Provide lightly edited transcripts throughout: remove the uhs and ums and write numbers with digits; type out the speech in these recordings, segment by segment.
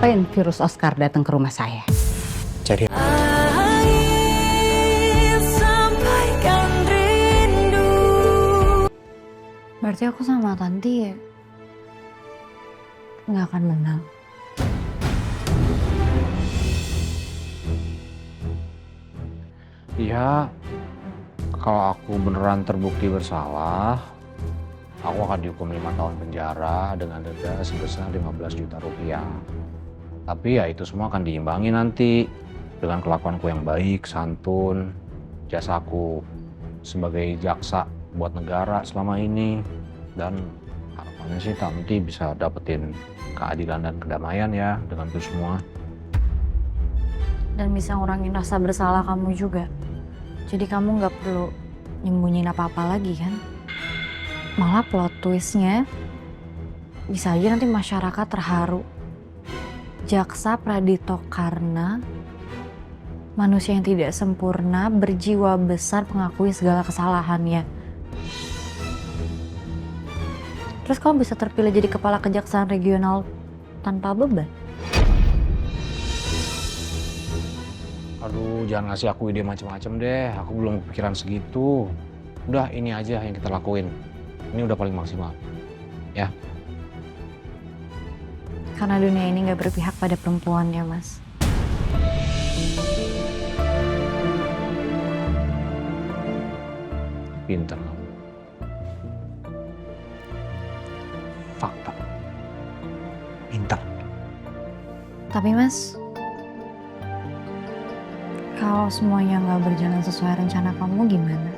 ngapain virus Oscar datang ke rumah saya? Cari Berarti aku sama Tanti nggak akan menang. Iya, kalau aku beneran terbukti bersalah, aku akan dihukum 5 tahun penjara dengan denda sebesar 15 juta rupiah. Tapi ya itu semua akan diimbangi nanti dengan kelakuanku yang baik, santun, jasaku sebagai jaksa buat negara selama ini. Dan harapannya sih Tanti bisa dapetin keadilan dan kedamaian ya dengan itu semua. Dan bisa ngurangin rasa bersalah kamu juga. Jadi kamu nggak perlu nyembunyiin apa-apa lagi kan? Malah plot twistnya bisa aja nanti masyarakat terharu. Jaksa Pradito karena manusia yang tidak sempurna berjiwa besar mengakui segala kesalahannya. Terus kamu bisa terpilih jadi kepala kejaksaan regional tanpa beban. Aduh, jangan ngasih aku ide macem-macem deh. Aku belum kepikiran segitu. Udah, ini aja yang kita lakuin. Ini udah paling maksimal. Ya. Karena dunia ini nggak berpihak pada perempuan ya, Mas. Pinter kamu. Fakta. Pinter. Tapi Mas, kalau semuanya nggak berjalan sesuai rencana kamu gimana?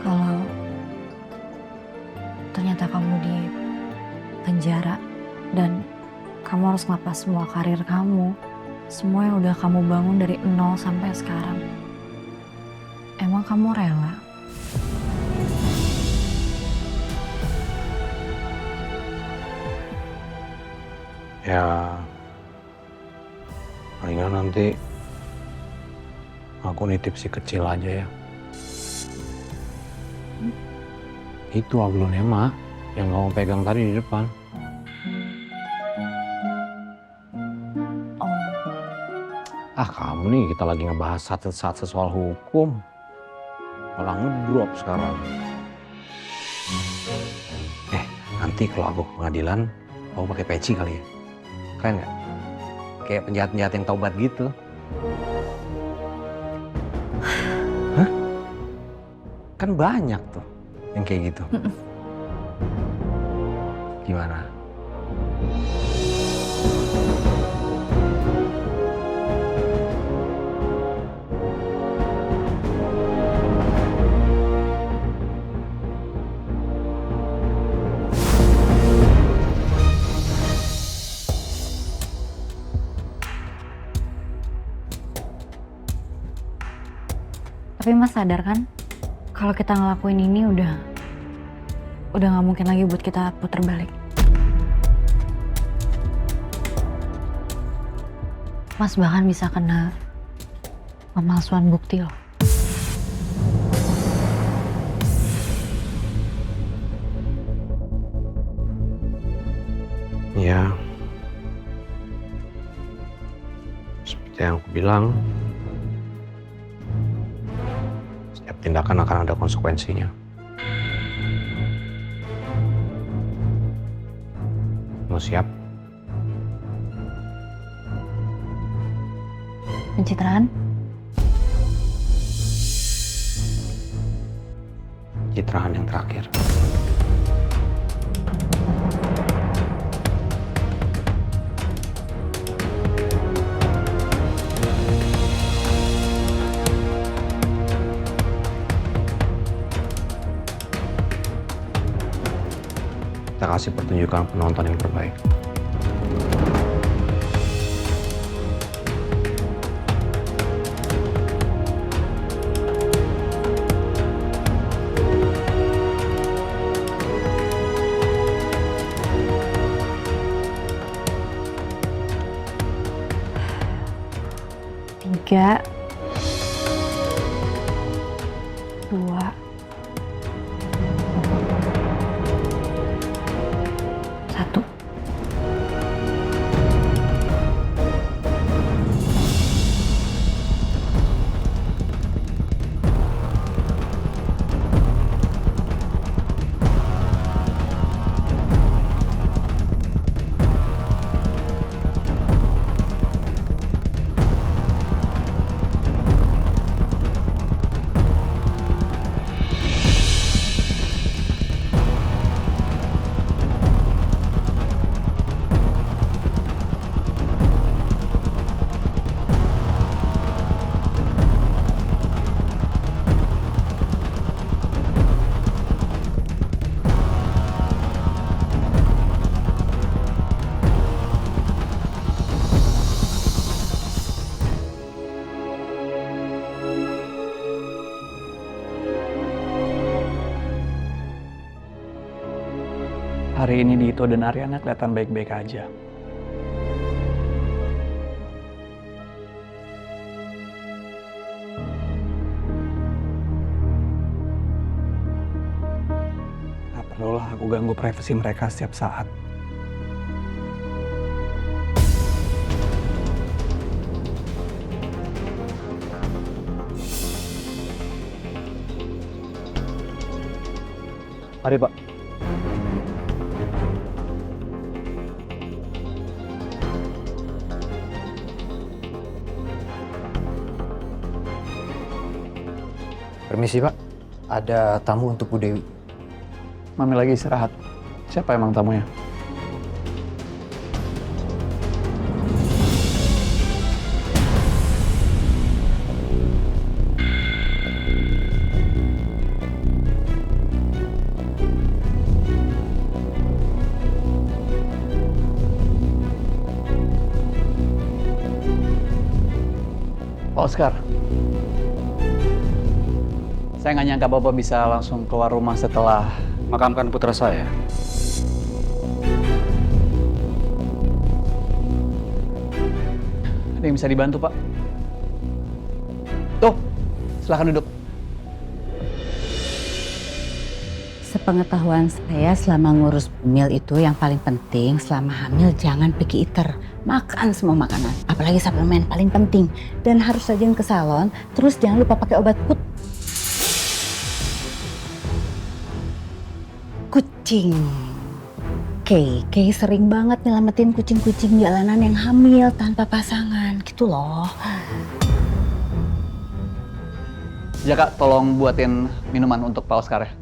Kalau ternyata kamu di penjara dan kamu harus ngelepas semua karir kamu, semua yang udah kamu bangun dari nol sampai sekarang. Emang kamu rela? Ya, palingan nanti aku nitip si kecil aja ya. Itu aglonema yang kamu pegang tadi di depan. Oh, Kamu nih, kita lagi ngebahas satu-satu soal hukum. Malah ngedrop sekarang. Nanti kalau aku ke pengadilan, aku pakai peci kali ya. Keren nggak? Kayak penjahat-penjahat yang taubat gitu. Hah? Kan banyak tuh yang kayak gitu. Gimana? tapi Mas sadar kan? Kalau kita ngelakuin ini udah nggak mungkin lagi buat kita putar balik. Mas bahkan bisa kena pemalsuan bukti loh. Ya, seperti yang aku bilang, setiap tindakan akan ada konsekuensinya. Mau siap? Pencitraan? Citraan yang terakhir. Kita kasih pertunjukan penonton yang terbaik. Tiga, dua, satu. Hari ini Dito dan Ariana kelihatan baik-baik aja. Gak perlulah aku ganggu privasi mereka setiap saat. Mari Pak. Permisi Pak, ada tamu untuk Bu Dewi. Mami lagi istirahat. Siapa emang tamunya? Pak Oscar. Saya nggak nyangka Bapak bisa langsung keluar rumah setelah Makamkan putra saya. ada yang bisa dibantu, Pak. Tuh, silahkan duduk. Sepengetahuan saya selama ngurus hamil itu yang paling penting selama hamil jangan picky eater. Makan semua makanan, apalagi suplemen paling penting. Dan harus rajin ke salon, terus jangan lupa pakai obat kucing. Kay sering banget nyelamatin kucing-kucing jalanan yang hamil tanpa pasangan, gitu loh. Ya Kak, tolong buatin minuman untuk Pak Oscar ya.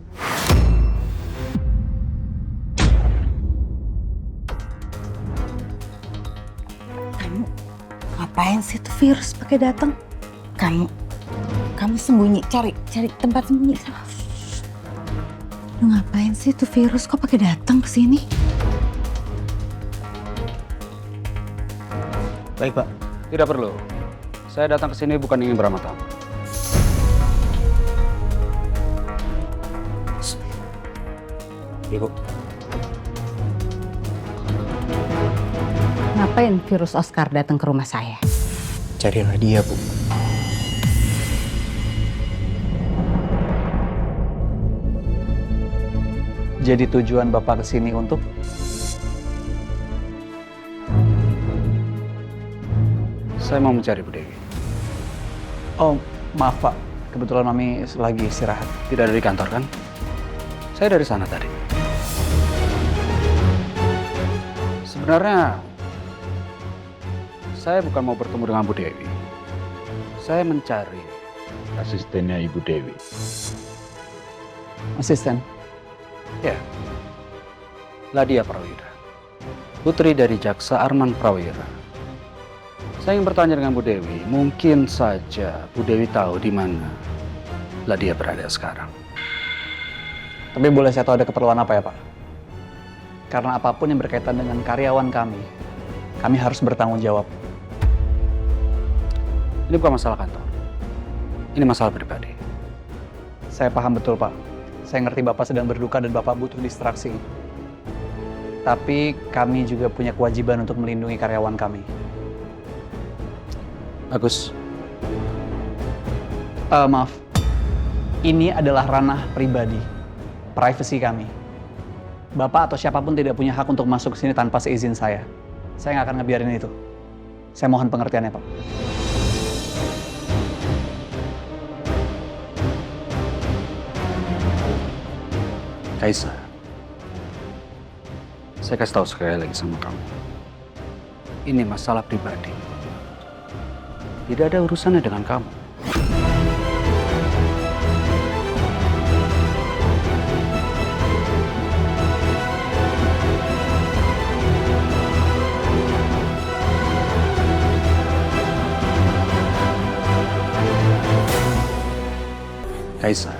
Kamu ngapain sih tuh virus pakai datang? Kamu sembunyi, cari tempat sembunyi. Lu ngapain sih tuh virus kok pakai datang ke sini? Baik Pak. Tidak perlu. Saya datang ke sini bukan ingin beramal tamu. Ibu. Ngapain virus Oscar datang ke rumah saya? Carilah dia, Bu. Jadi tujuan Bapak kesini untuk? Saya mau mencari Bu Dewi. Oh, maaf Pak. Kebetulan Mami lagi istirahat. Tidak dari kantor kan? Saya dari sana tadi. Sebenarnya saya bukan mau bertemu dengan Bu Dewi. Saya mencari asistennya Ibu Dewi. Asisten. Ya, Ladia Prawira, putri dari Jaksa Arman Prawira. Saya ingin bertanya dengan Bu Dewi, mungkin saja Bu Dewi tahu di mana Ladia berada sekarang. Tapi boleh saya tahu ada keperluan apa ya Pak? Karena apapun yang berkaitan dengan karyawan kami harus bertanggung jawab. Ini bukan masalah kantor, ini masalah pribadi. Saya paham betul Pak. Saya ngerti Bapak sedang berduka dan Bapak butuh distraksi. Tapi kami juga punya kewajiban untuk melindungi karyawan kami. Agus, Maaf, ini adalah ranah pribadi, privasi kami. Bapak atau siapapun tidak punya hak untuk masuk ke sini tanpa seizin saya. Saya nggak akan ngebiarin itu. Saya mohon pengertiannya, Pak. Kaisa, saya kasih tahu sekali lagi sama kamu. Ini masalah pribadi. Tidak ada urusannya dengan kamu. Kaisa,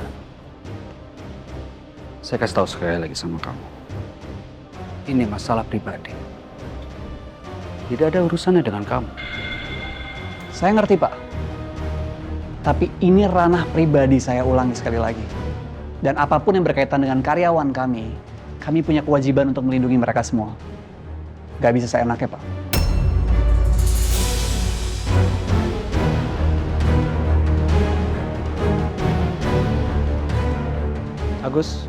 saya kasih tahu sekali lagi sama kamu. Ini masalah pribadi. Tidak ada urusannya dengan kamu. Saya ngerti, Pak. Tapi ini ranah pribadi, saya ulangi sekali lagi. Dan apapun yang berkaitan dengan karyawan Kami punya kewajiban untuk melindungi mereka semua. Gak bisa seenaknya, Pak. Agus,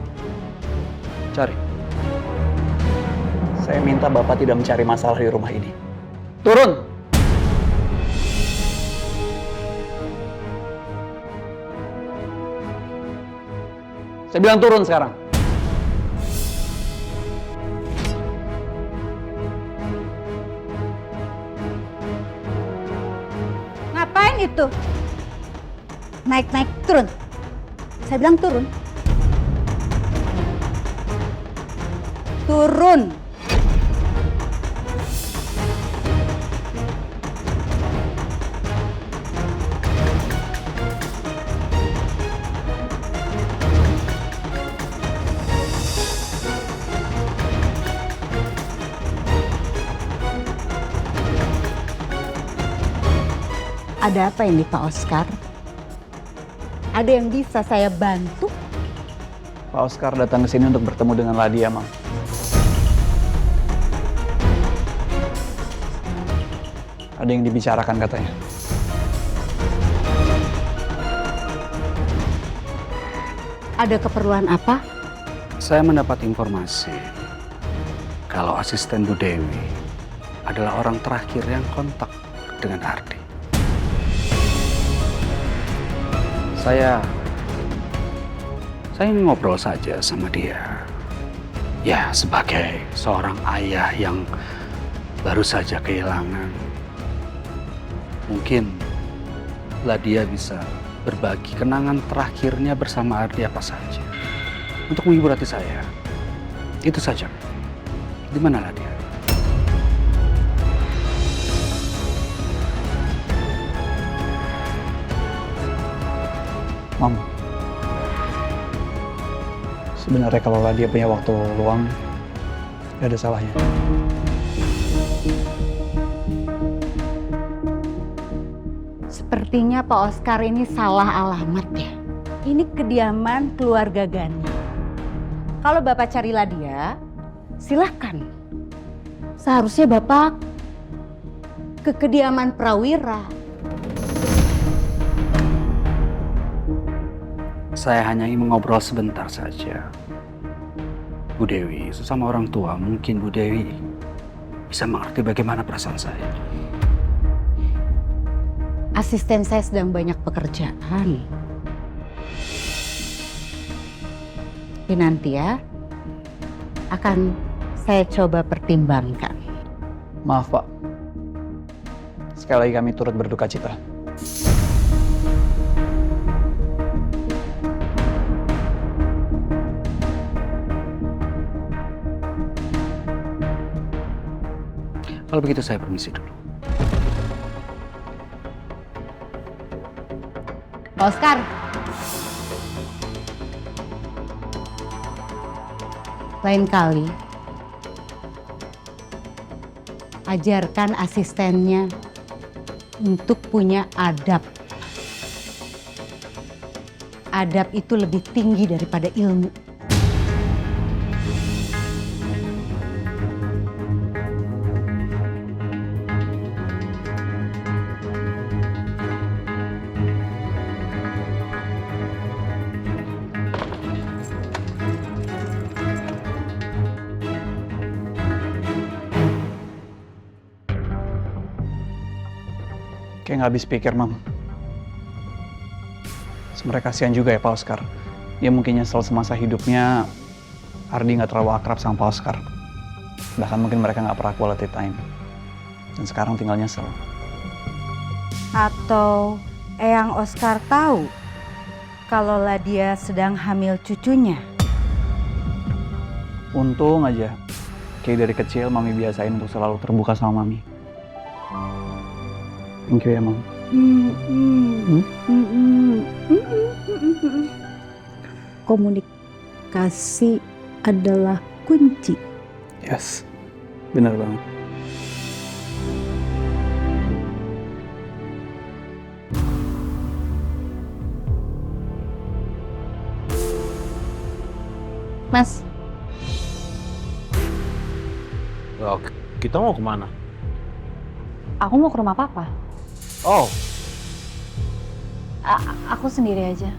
cari. Saya minta Bapak tidak mencari masalah di rumah ini. Turun! Saya bilang turun sekarang. Ngapain itu? Naik-naik, turun. Saya bilang turun. Turun. Ada apa ini Pak Oscar? Ada yang bisa saya bantu? Pak Oscar datang ke sini untuk bertemu dengan Ladia, Mam. Ada yang dibicarakan katanya. Ada keperluan apa? Saya mendapat informasi kalau asisten Bu Dewi adalah orang terakhir yang kontak dengan Ardi. Saya ingin ngobrol saja sama dia. Ya, sebagai seorang ayah yang baru saja kehilangan. Mungkin Ladia bisa berbagi kenangan terakhirnya bersama Ardi apa saja. Untuk menghibur hati saya. Itu saja. Di mana Ladia? Mam, sebenarnya kalau Ladia punya waktu luang, gak ada salahnya. Sepertinya Pak Oscar ini salah alamat ya. Ini kediaman keluarga Gani. Kalau Bapak cari Ladia, silahkan. Seharusnya Bapak ke kediaman Prawira. Saya hanya ingin mengobrol sebentar saja. Bu Dewi, sesama orang tua, mungkin Bu Dewi bisa mengerti bagaimana perasaan saya. Asisten saya sedang banyak pekerjaan. Tapi nanti ya, akan saya coba pertimbangkan. Maaf, Pak. Sekali lagi kami turut berduka cita. Kalau begitu saya permisi dulu. Pak Oscar. Lain kali, ajarkan asistennya untuk punya adab. Adab itu lebih tinggi daripada ilmu. Kayak nggak habis pikir, Mam. Sebenarnya kasihan juga ya Pak Oscar. Dia mungkin nyesel semasa hidupnya Ardi nggak terlalu akrab sama Pak Oscar. Bahkan mungkin mereka nggak pernah quality time. Dan sekarang tinggal nyesel. Atau Eyang Oscar tahu kalau Ladia sedang hamil cucunya? Untung aja, kayak dari kecil Mami biasain untuk selalu terbuka sama Mami. Thank you ya, Mam. Komunikasi adalah kunci. Yes, benar banget. Mas, Ya, kita mau kemana? Aku mau ke rumah papa. Oh, Aku sendiri aja.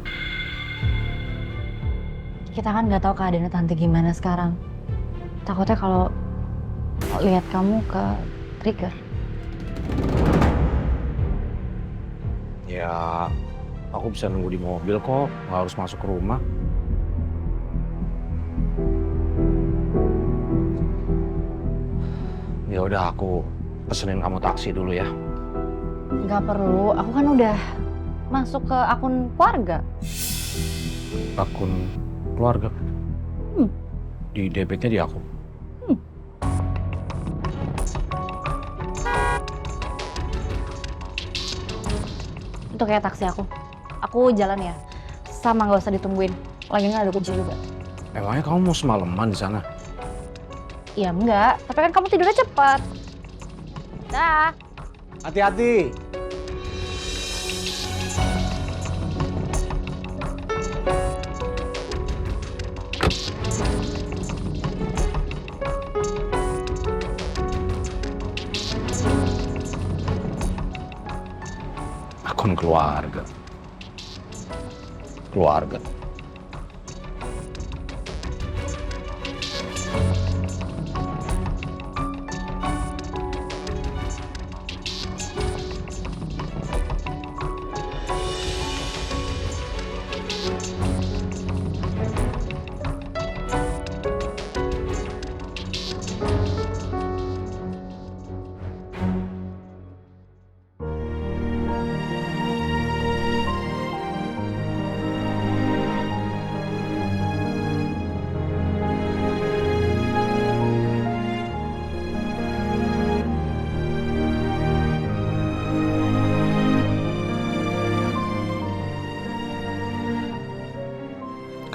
Kita kan nggak tahu keadaannya tante gimana sekarang. Takutnya kalau lihat kamu ke trigger. ya aku bisa nunggu di mobil kok, nggak harus masuk ke rumah. Ya udah, aku pesenin kamu taksi dulu ya. Nggak perlu, aku kan udah masuk ke akun keluarga. Akun keluarga. Hmm. Di debitnya di aku. Itu kayak taksi aku. Aku jalan ya. Sama nggak usah ditungguin. Lagi nggak ada kunci juga. Emangnya kamu mau semalaman di sana? Ya enggak, tapi kan kamu tidurnya cepat. Dah. Hati-hati. Akun keluarga. Keluarga.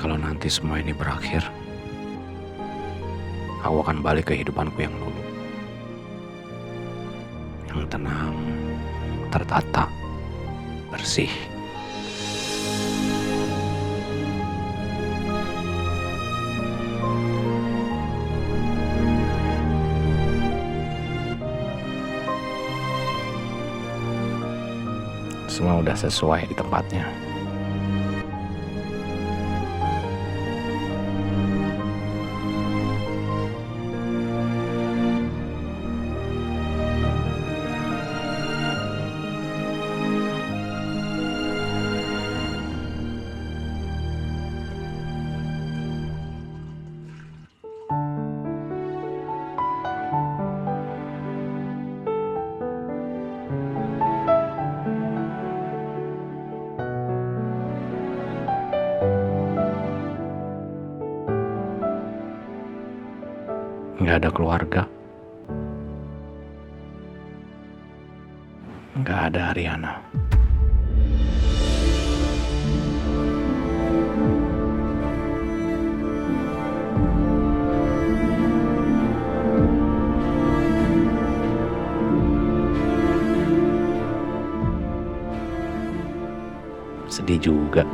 Kalau nanti semua ini berakhir, aku akan balik ke kehidupanku yang dulu. Yang tenang, tertata, bersih. Semua udah sesuai di tempatnya. Nggak ada keluarga. Nggak ada Ariana. Sedih juga.